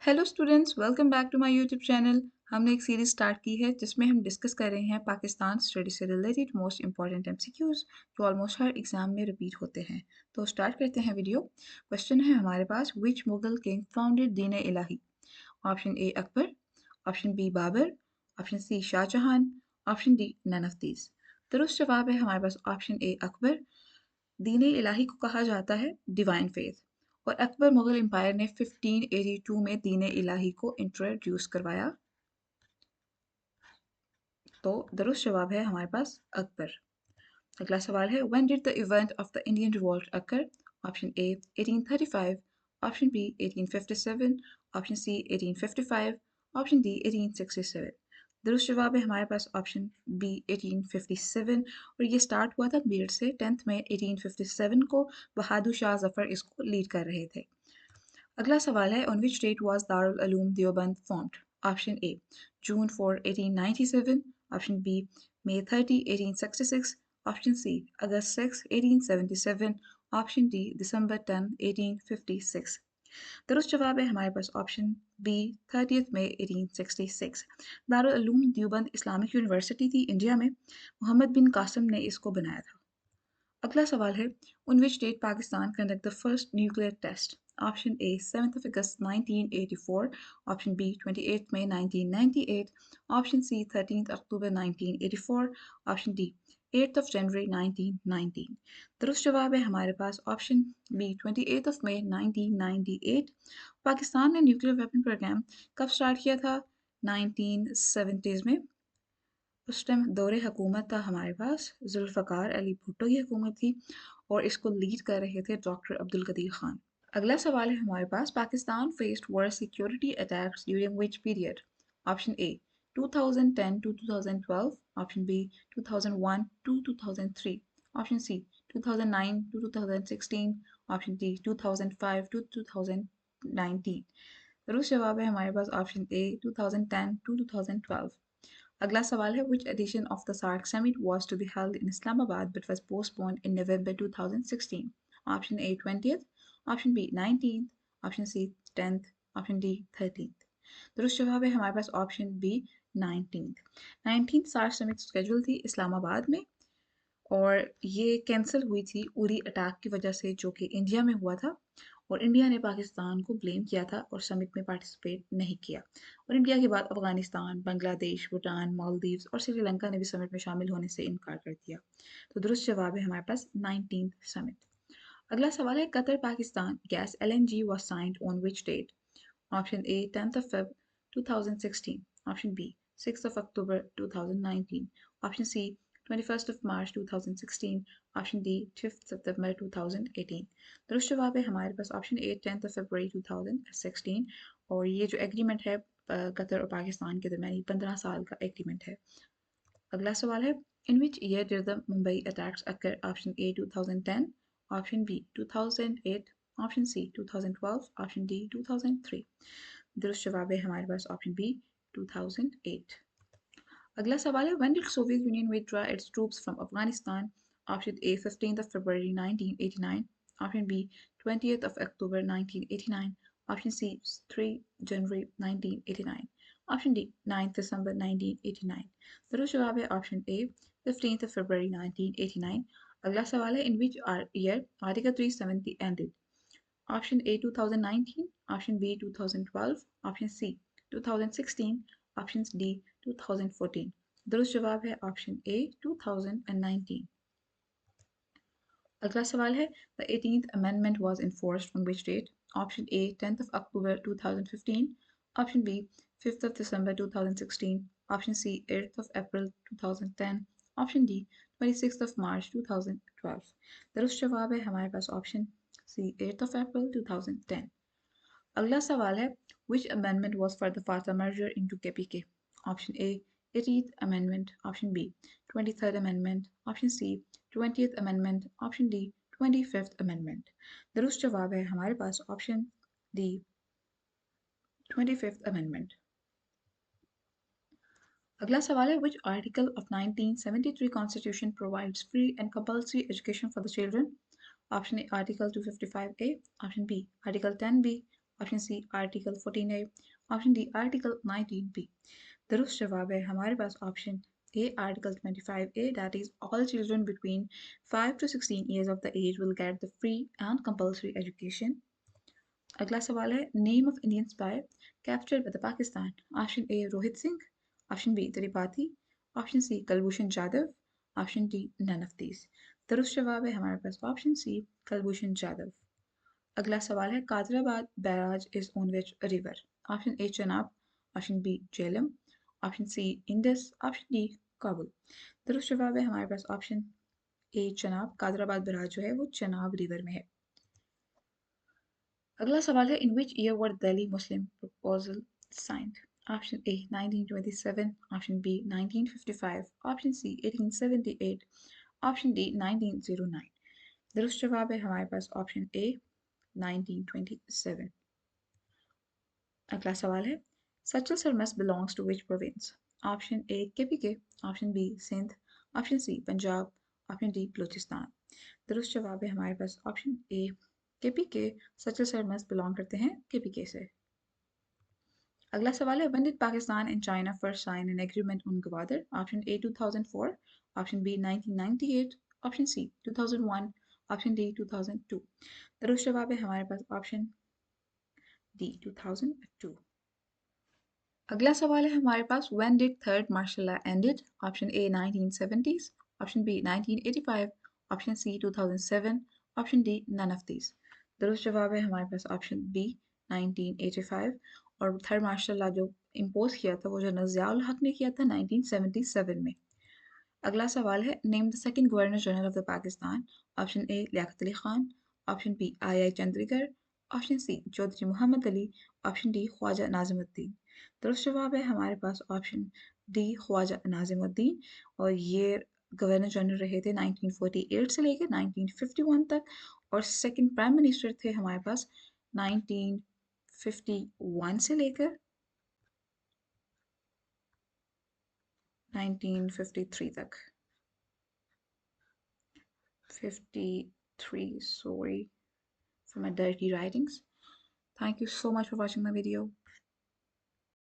Hello students, welcome back to my YouTube channel. हमने एक series start की है जिसमें हम डिस्कस कर रहे हैं पाकिस्तान स्टडी से रिलेटेड मोस्ट इंपॉर्टेंट एमसीक्यूज जो ऑलमोस्ट हर एग्जाम में रिपीट होते हैं। तो स्टार्ट करते हैं वीडियो। क्वेश्चन है हमारे पास, which Mughal king founded Din Ilahi? Option A Akbar, option B Babur, option C Shahjahan, option D none of these. दुरुस्त जवाब है हमारे पास ऑप्शन ए अकबर। दीन इलाही को कहा जाता है डिवाइन फेथ, और अकबर मुगल एम्पायर ने 1582 में दीन इलाही को इंट्रोड्यूस करवाया। तो दुरुस्त जवाब है हमारे पास अकबर। अगला सवाल है, when did the event of the Indian revolt occur? Option A 1835, option B 1857, option C 1855, option D 1867। दुरुस्त जवाब है हमारे पास ऑप्शन बी 1857, और ये स्टार्ट हुआ था मेरठ से 10 मई 1857 को। बहादुर शाह जफर इसको लीड कर रहे थे। अगला सवाल है, on which date was Darul Uloom Deoband formed? Option A June 4 1897, option B May 30 1866, option C August 6 1877, option D December 10 1856। दुरुस्त जवाब है हमारे पास ऑप्शन बी 30 मई 1866। दारुल उलूम देवबंद इस्लामिक यूनिवर्सिटी थी इंडिया में। मोहम्मद बिन कासिम ने इसको बनाया था। अगला सवाल है, on which date Pakistan conduct the first nuclear test? Option A 7 August 1984, option B 28 May 1998, option C 13 October 1984, option D 8 January 1919। दुरुस्त जवाब है हमारे पास ऑप्शन बी 28 मई 1998। पाकिस्तान ने न्यूक्लियर वेपन प्रोग्राम कब स्टार्ट किया था? 1970s में। उस टाइम दौरे हुकूमत था हमारे पास जुल्फ़िकार अली भुट्टो की हुकूमत थी, और इसको लीड कर रहे थे डॉक्टर अब्दुल कदीर खान। अगला सवाल है हमारे पास, Pakistan faced worst security attacks during which period? Option A 2010 to 2012, option B 2001 to 2003, option C 2009 to 2016, option D 2005 to 2019। दुरुस्त जवाब है हमारे पास ऑप्शन ए 2010 to 2012। अगला सवाल है, which edition of the SAARC summit was to be held in Islamabad but was postponed in November 2016? Option A 20th, option B 19th, option C 10th, option D 13th। दुरुस्त जवाब है हमारे पास option B 19th SAARC summit schedule थी इस्लामाबाद में, और ये cancel हुई थी उरी अटैक की वजह से जो कि इंडिया में हुआ था, और इंडिया ने पाकिस्तान को ब्लेम किया था और समिट में पार्टिसिपेट नहीं किया। और इंडिया के बाद अफगानिस्तान, बांग्लादेश, भूटान, मालदीव्स और श्रीलंका ने भी समिट में शामिल होने से इनकार कर दिया। तो दुरुस्त जवाब है हमारे पास 19th समिट। अगला सवाल है, Qatar Pakistan gas LNG was signed on which date? Option A 10th of Feb 2016, option B 6th of October 2019, option C 21st of March 2016, option D 5th September 2018। दुरुस्त जवाब है हमारे पास option A 10th of February 2016, और ये जो agreement है Qatar और पाकिस्तान के दरमियान 15 साल का एग्रीमेंट है। अगला सवाल है, in which year did the Mumbai attacks occur? Option A 2010, option B 2008, option C 2012, option D 2003। दुरुस्त जवाब है हमारे पास ऑप्शन बी 2008। अगला सवाल है, when did Soviet Union withdraw its troops from Afghanistan? Option A 15th of February 1989, option B 20th of October 1989, option C 3 January 1989, option D 9 December 1989। दुरुस्त जवाब है option A 15th of February 1989। अगला सवाल है, in which year article 370 ended? Option A 2019, option B 2012, option C 2016, option D 2014। दुरुस्त जवाब है option A 2019। अगला सवाल है, the 18th amendment was enforced on which date? Option A 10th of October 2015, option B 5th of December 2016, option C 8th of April 2010, option D 26th of March 2012। दुरुस्त जवाब है हमारे पास option C 8th of April 2010। अगला सवाल है, which amendment was for the FATA merger into KPK? Option A 18th amendment, option B 23rd amendment, option C 20th amendment, option D 25th amendment। दुरुस्त जवाब है हमारे पास ऑप्शन डी 25th amendment। अगला सवाल है, which article of 1973 constitution provides free and compulsory education for the children? Option A article 255A, option B article 10B, option C article 14A, option D article 19B। दुरुस्त जवाब है हमारे पास option A, Article 25A, that is, all children between 5 to 16 years of the age will get the free and compulsory education. अगला सवाल है name of Indian spy captured by the Pakistan. Option A Rohit Singh, option B Tripathi, option C Kulbhushan Jadhav, option D none of these. दुरुस्त जवाब है हमारे पास option C Kulbhushan Jadhav. अगला सवाल है Qadirabad barrage is on which river. Option A Chenab, option B Jhelum, option C Indus, option D Kabul. दुरुस्त जवाब है हमारे पास option A Chenab. Qadirabad barrage जो है वो चनाब रिवर में है। अगला सवाल है in which year were Delhi Muslim proposal signed. Option A 1927, option B 1955, option C 1878, option D 1909। दुरुस्त जवाब है हमारे पास ऑप्शन ए 1927। अगला सवाल है Sachal Sarmast belongs to which province. Option A KPK, option B Sindh, option C Punjab, option D Balochistan. दुरुस्त जवाब है हमारे पास ऑप्शन ए केपीके। सचल सरमस बिलोंग करते हैं केपीके से। अगला सवाल है when did Pakistan and China first sign an agreement on Gwadar. Option A 2004, option B 1998, option C 2001, option D 2002। दुरुस्त जवाब है हमारे पास ऑप्शन डी 2002। अगला सवाल है हमारे पास when did third martial law ended. Option A 1970s, option B 1985, option C 2007, option D none of these. दुरुस्त जवाब है हमारे पास ऑप्शन बी 1985। और थर्ड मार्शल लॉ जो इम्पोज किया था वो जनरल ज़ियाउल हक ने किया था 1977 में। अगला सवाल है name the second governor general of the Pakistan. Option A Liaquat Ali Khan, option B I Chundrigar, option C Chaudhry Muhammad Ali, option D Khawaja Nazimuddin. दुरुस्त जवाब है हमारे पास ऑप्शन डी ख्वाजा नाजिमुद्दीन। और ये गवर्नर जनरल रहे थे 1948 से लेकर 1951 तक। और सेकंड प्राइम मिनिस्टर थे हमारे पास 1951 से लेकर 1953 तक। 53, sorry for my dirty writings. Thank you so much for watching my video.